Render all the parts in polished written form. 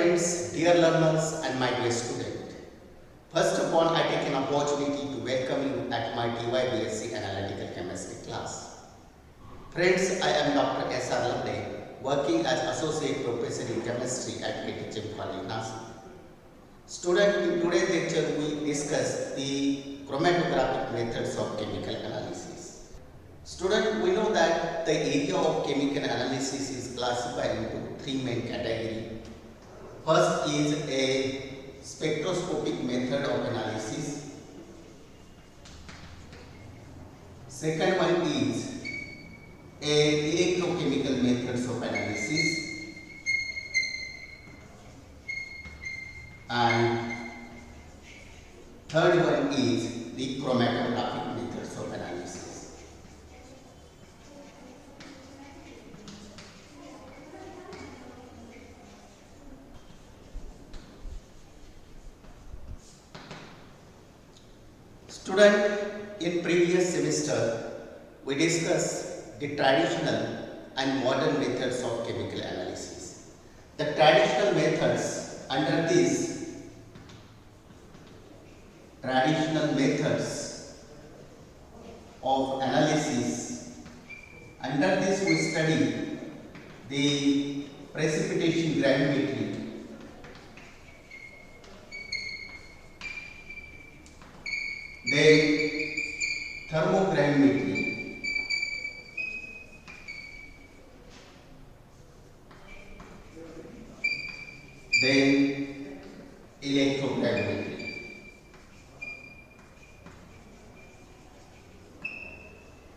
friends, dear learners and my dear student. First of all, I take an opportunity to welcome you at my TYBSc Analytical Chemistry class. Friends, I am Dr. S.R. Loveday, working as Associate Professor in Chemistry at KTHM College, Nashik. Student, in today's lecture, we discuss the chromatographic methods of chemical analysis. Student, we know that the area of chemical analysis is classified into three main categories. First is a spectroscopic method of analysis. Second one is a electrochemical methods of analysis. And third one is the chromatographic methods of analysis. Student, in previous semester, we discussed the traditional and modern methods of chemical analysis. The traditional methods, under these traditional methods of analysis, under this we study the precipitation gravimetry, then thermogravimetry, then electrogravimetry.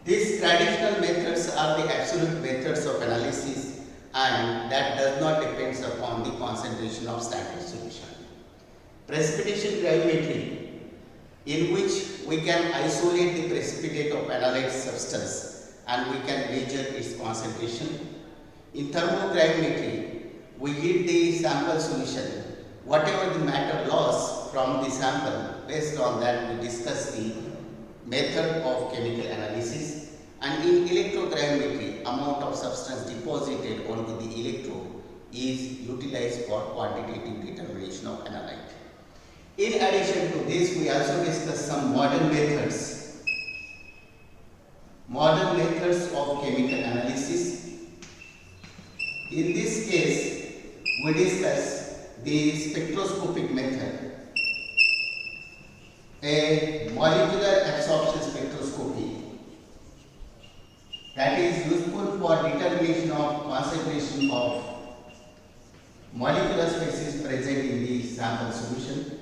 These traditional methods are the absolute methods of analysis and that does not depend upon the concentration of standard solution. Precipitation gravimetry, in which we can isolate the precipitate of analyzed substance and we can measure its concentration. In thermogravimetry, we heat the sample solution. Whatever the matter loss from the sample, based on that we discuss the method of chemical analysis. And in electrogravimetry, amount of substance deposited onto the electrode is utilized for quantitative determination of analyte. In addition to this, we also discuss some modern methods. Modern methods of chemical analysis. In this case, we discuss the spectroscopic method, a molecular absorption spectroscopy that is useful for determination of concentration of molecular species present in the sample solution.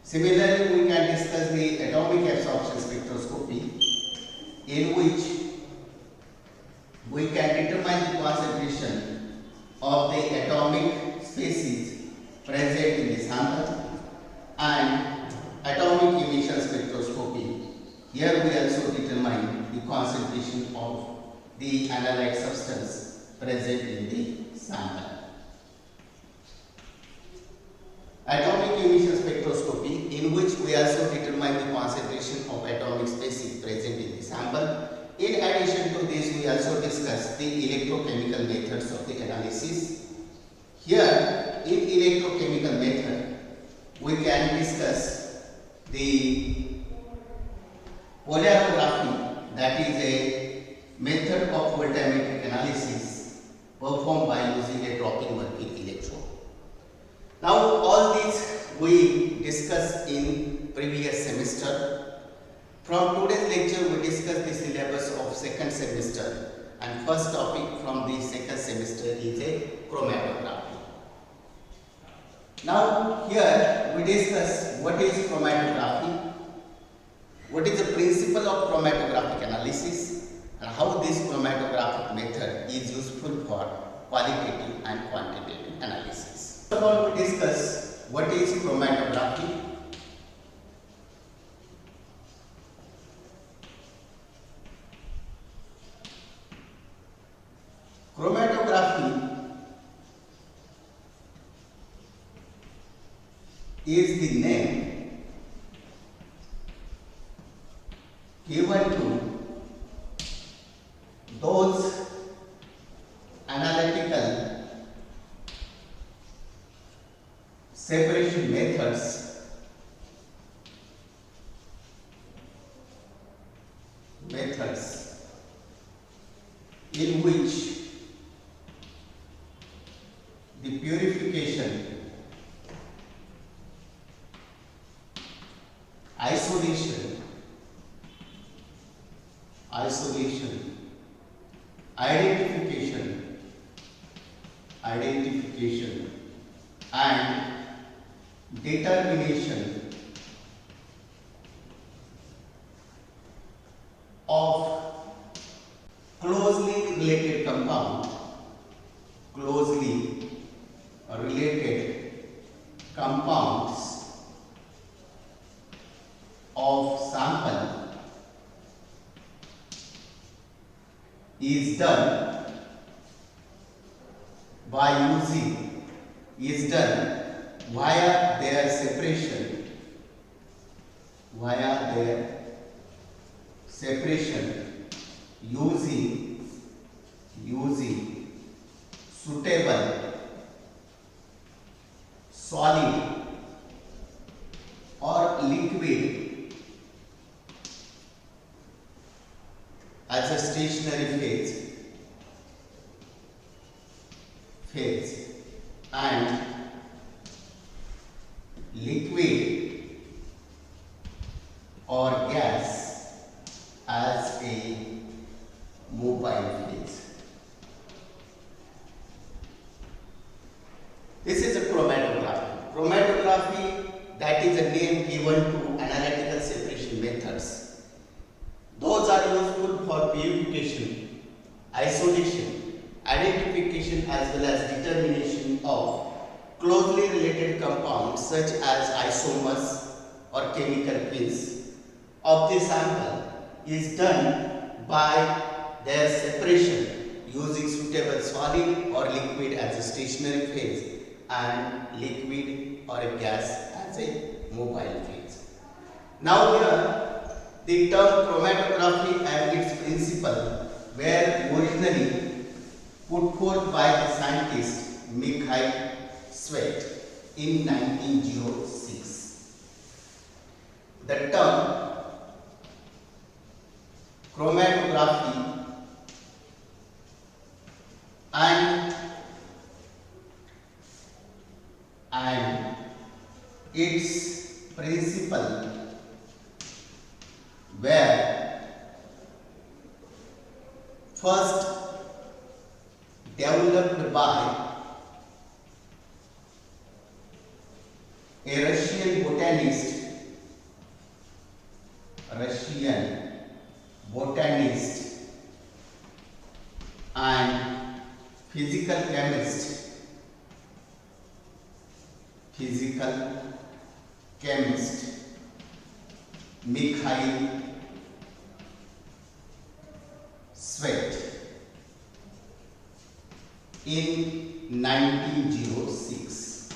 Similarly, we can discuss the atomic absorption spectroscopy, in which we can determine the concentration of the atomic species present in the sample, and atomic emission spectroscopy. Here we also determine the concentration of the analyte substance present in the sample. Atomic emission spectroscopy, in which we also determine the concentration of atomic species present in the sample. In addition to this, we also discuss the electrochemical methods of the analysis. Here, in electrochemical method, we can discuss the polarography, that is a method of voltammetric analysis performed by using a drop-in mercury electrode. Now, all these we discussed in previous semester. From today's lecture, we discuss the syllabus of second semester, and first topic from the second semester is a chromatography. Now, here we discuss what is chromatography, what is the principle of chromatographic analysis, and how this chromatographic method is useful for qualitative and quantitative analysis. First of all, we discuss what is chromatography. Chromatography is the name given to those analytical methods in which the purification, isolation, identification, and determination of closely related compounds of sample is done via their separation using suitable solid or liquid as a stationary phase and liquid or gas as a mobile phase. This is a chromatography. Chromatography, that is a name given to analytical separation methods. Those are useful for purification, isolation, identification as well as determination of closely related compounds such as isomers or chemical pins of the sample is done by their separation using suitable solid or liquid as a stationary phase and liquid or a gas as a mobile phase. Now here the term chromatography and its principle were originally put forth by the scientist Mikhail Svet in 1906. The term chromatography and its principle were first developed by a Russian botanist and physical chemist Mikhail Svet in 1906.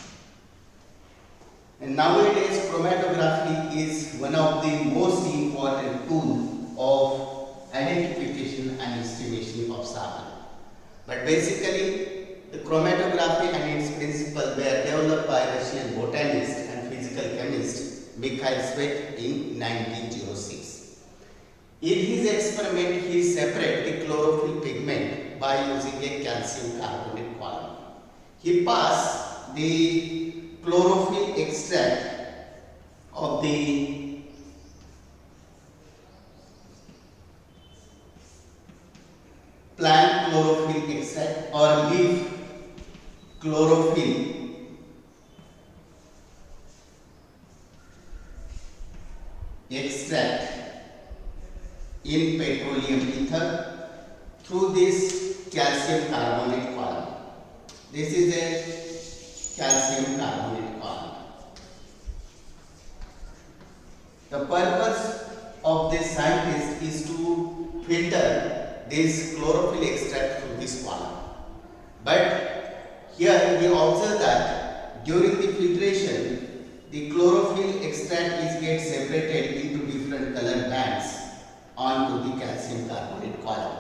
And nowadays chromatography is one of the most important tools of identification and estimation of sample. But basically the chromatography and its principle were developed by Russian botanist and physical chemist Mikhail Svet in 1906. In his experiment, he separated the chlorophyll pigment by using a calcium carbonate column. He passed the chlorophyll extract of the plant chlorophyll extract or leaf chlorophyll extract in petroleum ether through this calcium carbonate column. This is a calcium carbonate column. The purpose of this scientist is to filter this chlorophyll extract through this column. But here we observe that during the filtration, the chlorophyll extract is get separated into different color bands onto the calcium carbonate column.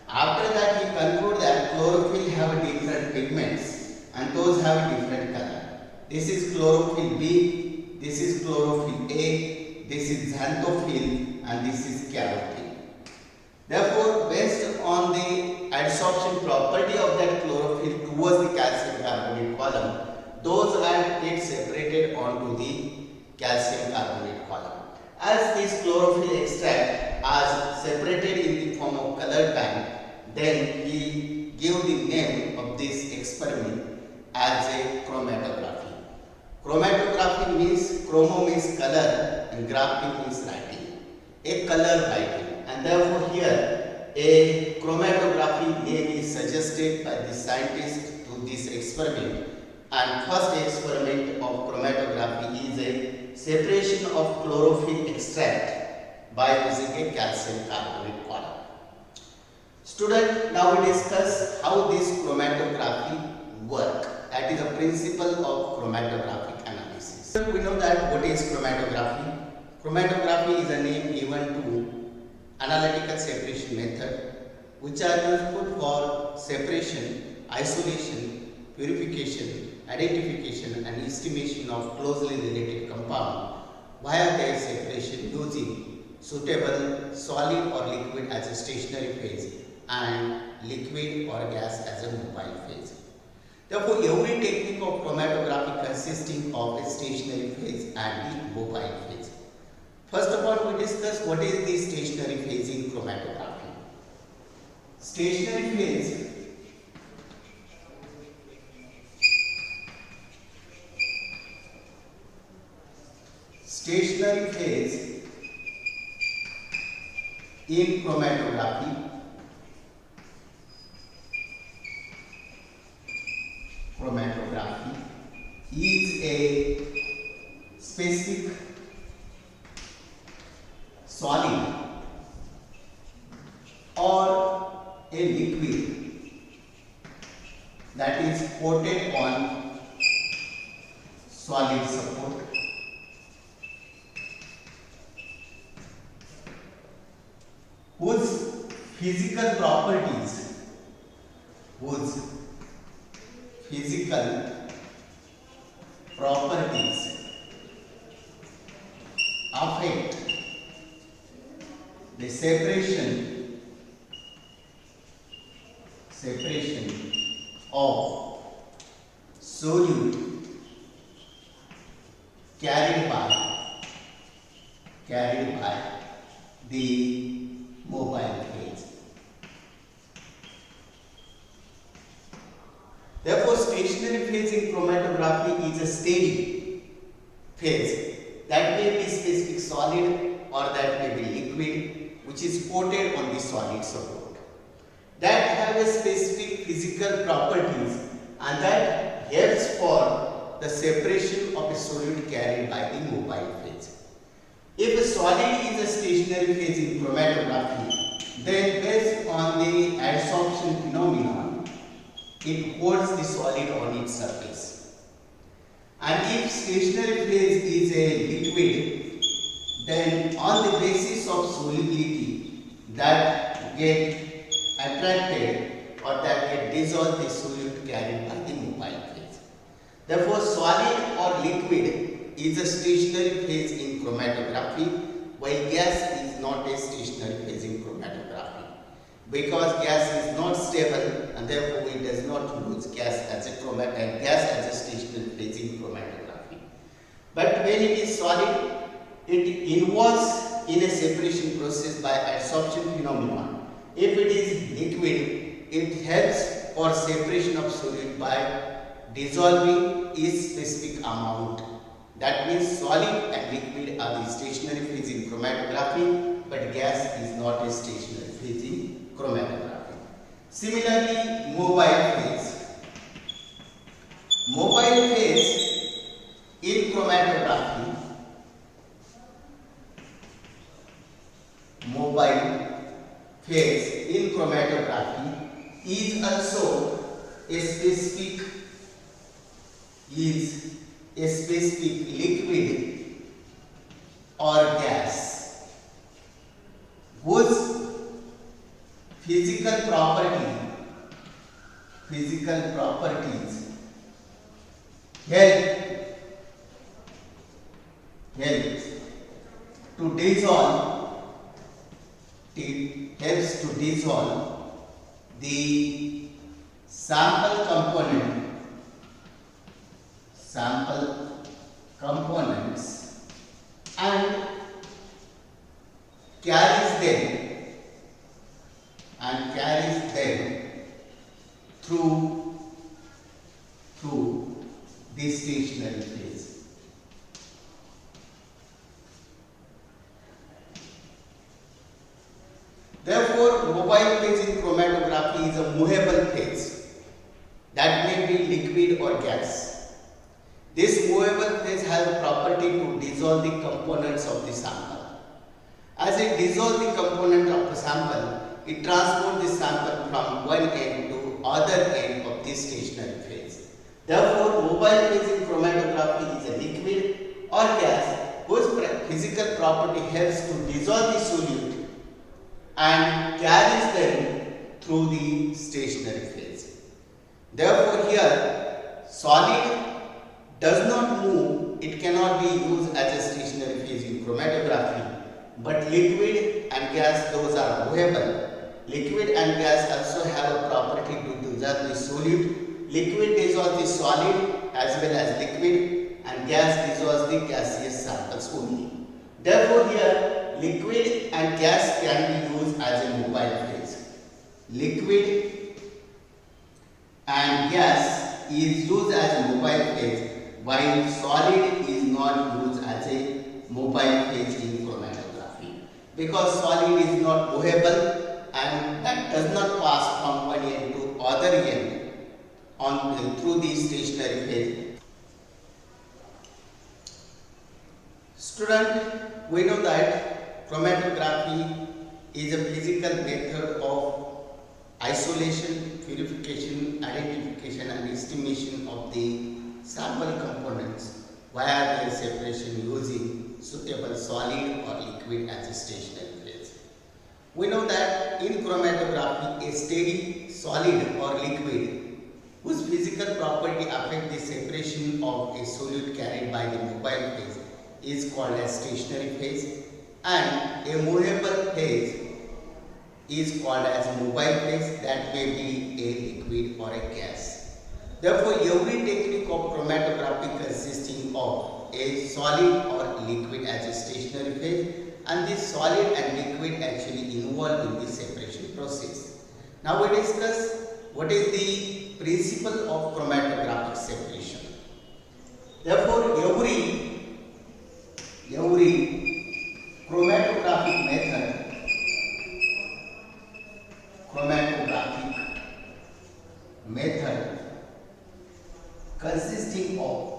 After that, he conclude that chlorophyll have different pigments and those have different color. This is chlorophyll B, this is chlorophyll A, this is xanthophyll and this is carotene. Therefore, based on the adsorption property of that chlorophyll towards the calcium carbonate column, those are get separated onto the calcium carbonate column. As this chlorophyll extract is separated in the form of colored band, then we give the name of this experiment as a chromatography. Chromatography means chromo means color and graphy means writing, a color writing, and therefore here a chromatography name is suggested by the scientist to this experiment. And first experiment of chromatography is a separation of chlorophyll extract by using a calcium carbonate column. Student, now we discuss how this chromatography work. That is the principle of chromatographic analysis. We know that what is chromatography. Chromatography is a name given to analytical separation method which are useful for separation, isolation, purification, identification and estimation of closely related compound via their separation using suitable solid or liquid as a stationary phase and liquid or gas as a mobile phase. Therefore, every technique of chromatography consisting of a stationary phase and the mobile phase. First of all, we discuss what is the stationary phase in chromatography. Stationary phase in chromatography is a specific solid or a liquid that is coated on solid support whose physical properties affect the separation of solute carried by the mobile phase. Therefore, stationary phase in chromatography is a steady phase that may be specific solid or that may be liquid which is coated on the solid support that have a specific physical properties and that helps for the separation of a solute carried by the mobile phase. If a solid is a stationary phase in chromatography, then based on the adsorption phenomenon, it holds the solid on its surface. And if stationary phase is a liquid, then on the basis of solubility that get attracted or that get dissolved the solute carried by the mobile phase. Therefore, solid or liquid is a stationary phase in chromatography, while gas is not a stationary phase in chromatography. Because gas is not stable and therefore it does not use gas as a stationary phase in chromatography. But when it is solid, it involves in a separation process by adsorption phenomenon. If it is liquid, it helps for separation of solid by dissolving its specific amount. That means solid and liquid are the stationary phase in chromatography, but gas is not a stationary phase in chromatography. Similarly, mobile phase. Mobile phase in chromatography, is also a specific liquid or gas whose physical properties help to dissolve helps to dissolve the sample components and carries them through the stationary phase. Therefore, mobile phase in chromatography is a movable phase that may be liquid or gas. This movable phase has a property to dissolve the components of the sample. As it dissolves the component of the sample, it transports the sample from one end to other end of the stationary phase. Therefore, mobile phase in chromatography is a liquid or gas whose physical property helps to dissolve the solute and carries them through the stationary phase. Therefore, here solid does not move, it cannot be used as a stationary phase in chromatography, but liquid and gas, those are movable. Liquid and gas also have a property to dissolve the solute. Liquid dissolves the solid as well as liquid, and gas dissolves the gaseous samples only. Therefore, here liquid and gas can be used as a mobile phase. Liquid and gas is used as a mobile phase, while solid is not used as a mobile phase in chromatography, because solid is not movable and that does not pass from one end to other end through the stationary phase. Student, we know that chromatography is a physical method of isolation, purification, identification and estimation of the sample components via their separation using suitable solid or liquid as a stationary phase. We know that in chromatography, a steady solid or liquid whose physical property affect the separation of a solute carried by the mobile phase is called as stationary phase, and a movable phase is called as mobile phase, that may be a liquid or a gas. Therefore, every technique of chromatography consisting of a solid or liquid as a stationary phase, and this solid and liquid actually involved in the separation process. Now we discuss what is the principle of chromatographic separation. Therefore, every chromatographic method consisting of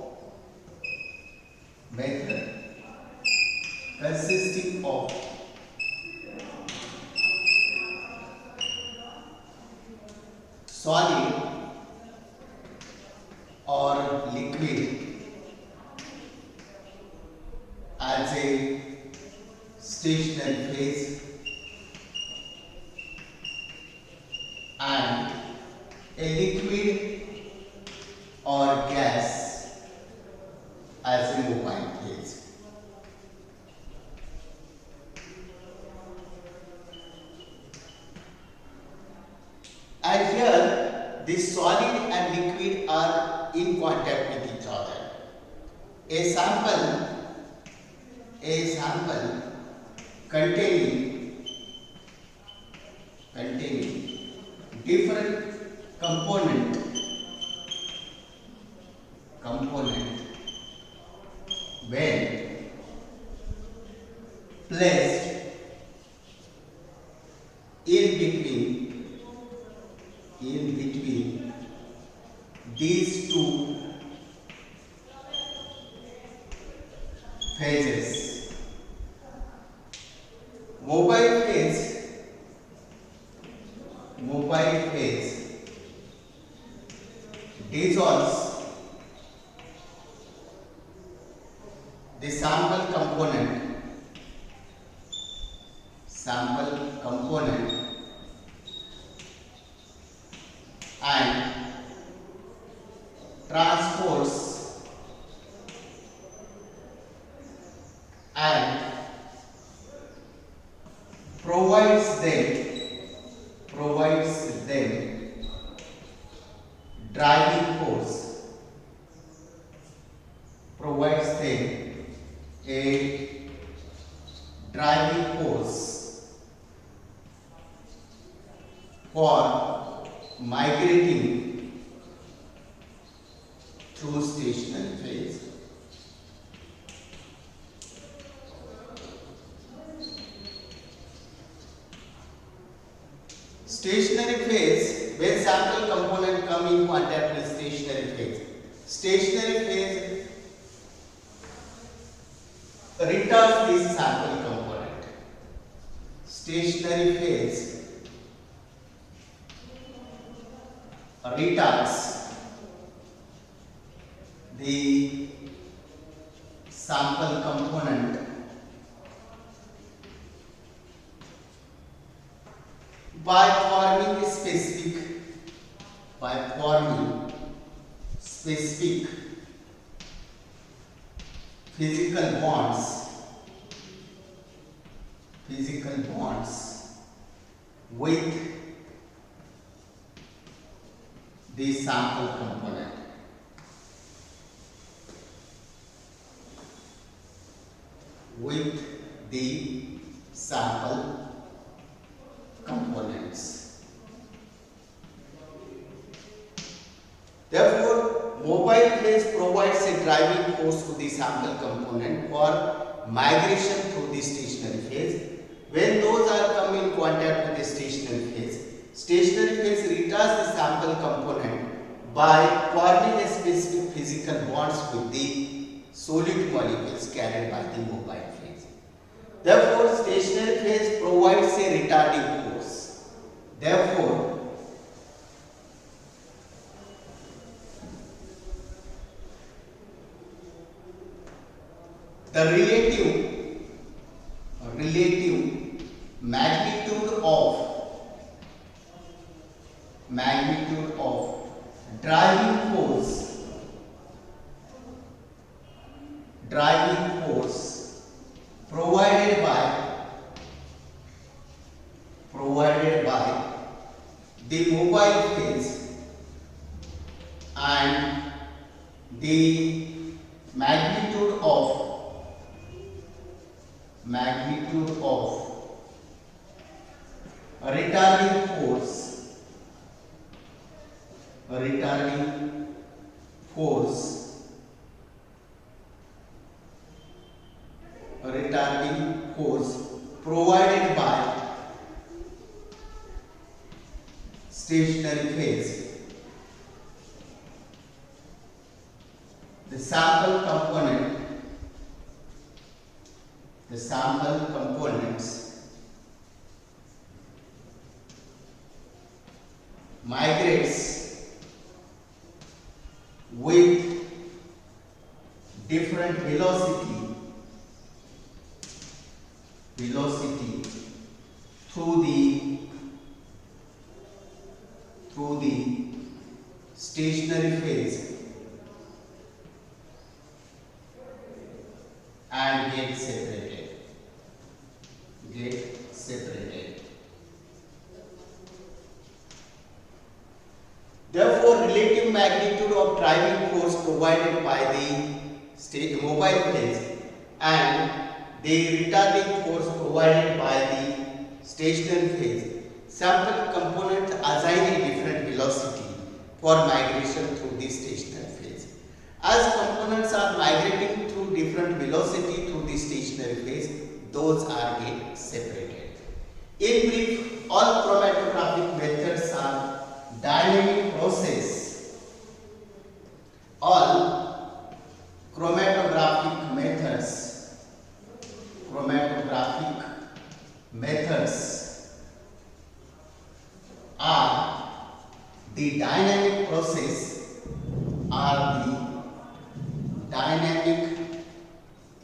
solid or liquid as a stationary phase and a liquid or gas as a mobile phase. And here the solid and liquid are in contact with each other. A sample containing different component when placed in between these two phases. Mobile phase dissolves the sample component and transports and provides them driving force, provides them a driving force for migrating through stationary phase. Stationary phase, when sample component come in contact with stationary phase. Stationary phase retards this sample component. Stationary phase retards the sample component by forming specific physical bonds with the sample component. With the sample components. Therefore, mobile phase provides a driving force to the sample component for migration through the stationary phase. When those are come in contact with the stationary phase retards the sample component by forming a specific physical bonds with the solid molecules carried by the mobile phase. Therefore, stationary phase provides a retarding force. Therefore, the relative magnitude of driving force provided by the mobile phase and the magnitude of retarding force provided by stationary phase. The sample components migrates with different velocity through the stationary phase and get separated. Therefore, relative magnitude of driving force provided by the mobile phase and the retarding force provided by the stationary phase, sample components assign a different velocity for migration through the stationary phase. As components are migrating through different velocity through the stationary phase, those are get separated. In brief, all chromatographic methods are dynamic process. All chromatographic methods are the dynamic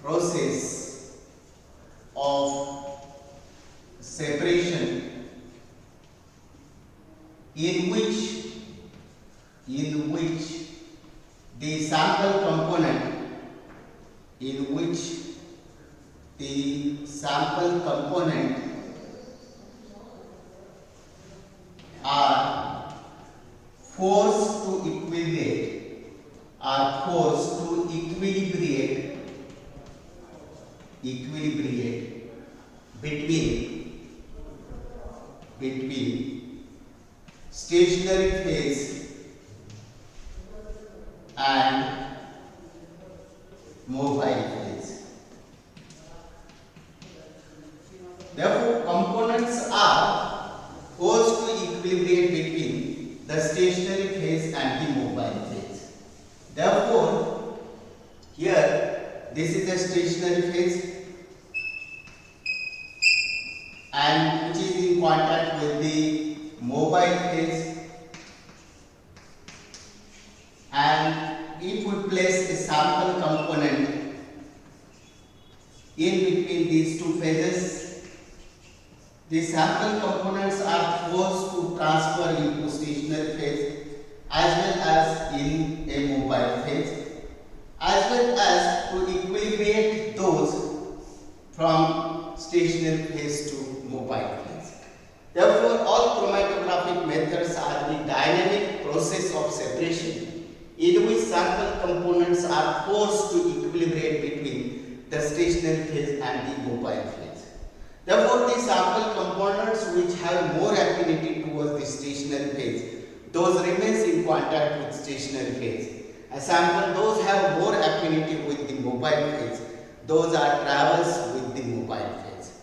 process of separation in which the sample component between stationary phase and mobile phase. Therefore, components are forced to equilibrate between the stationary phase and the mobile phase. Therefore, here this is the stationary phase and which is in contact with the mobile phase, and if we place a sample component in between these two phases, the sample components are forced to transfer into stationary phase as well as in a mobile phase, as well as to equilibrate those from stationary phase to mobile phase. Therefore, all chromatographic methods are the dynamic process of separation in which sample components are forced to equilibrate between the stationary phase and the mobile phase. Therefore, the sample components which have more affinity towards the stationary phase, those remains in contact with stationary phase. A sample those have more affinity with the mobile phase, those are travels with the mobile phase.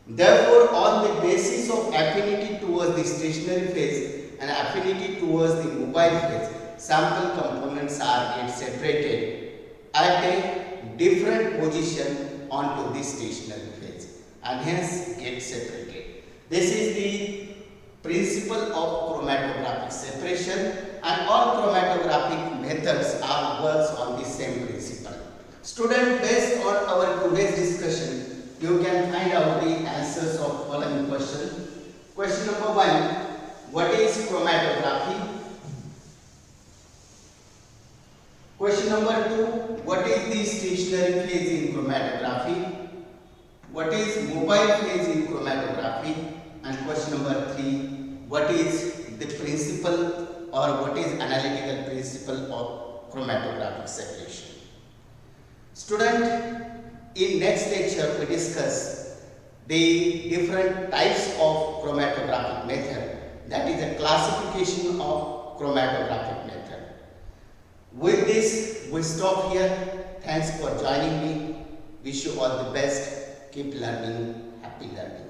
Therefore, on the basis of affinity towards the stationary phase and affinity towards the mobile phase, sample components are get separated at a different position onto the stationary phase and hence get separated. This is the principle of chromatographic separation, and all chromatographic methods are works on the same principle. Student, based on our today's discussion, you can find out the answers of following question. Question number 1, what is chromatography? Question number 2, what is the stationary phase in chromatography? What is mobile phase in chromatography? And question number 3, what is the principle or what is analytical principle of chromatographic separation? Student, in next lecture we discuss the different types of chromatographic method, that is a classification of chromatographic method. With this we stop here. Thanks for joining me. Wish you all the best. Keep learning. Happy learning.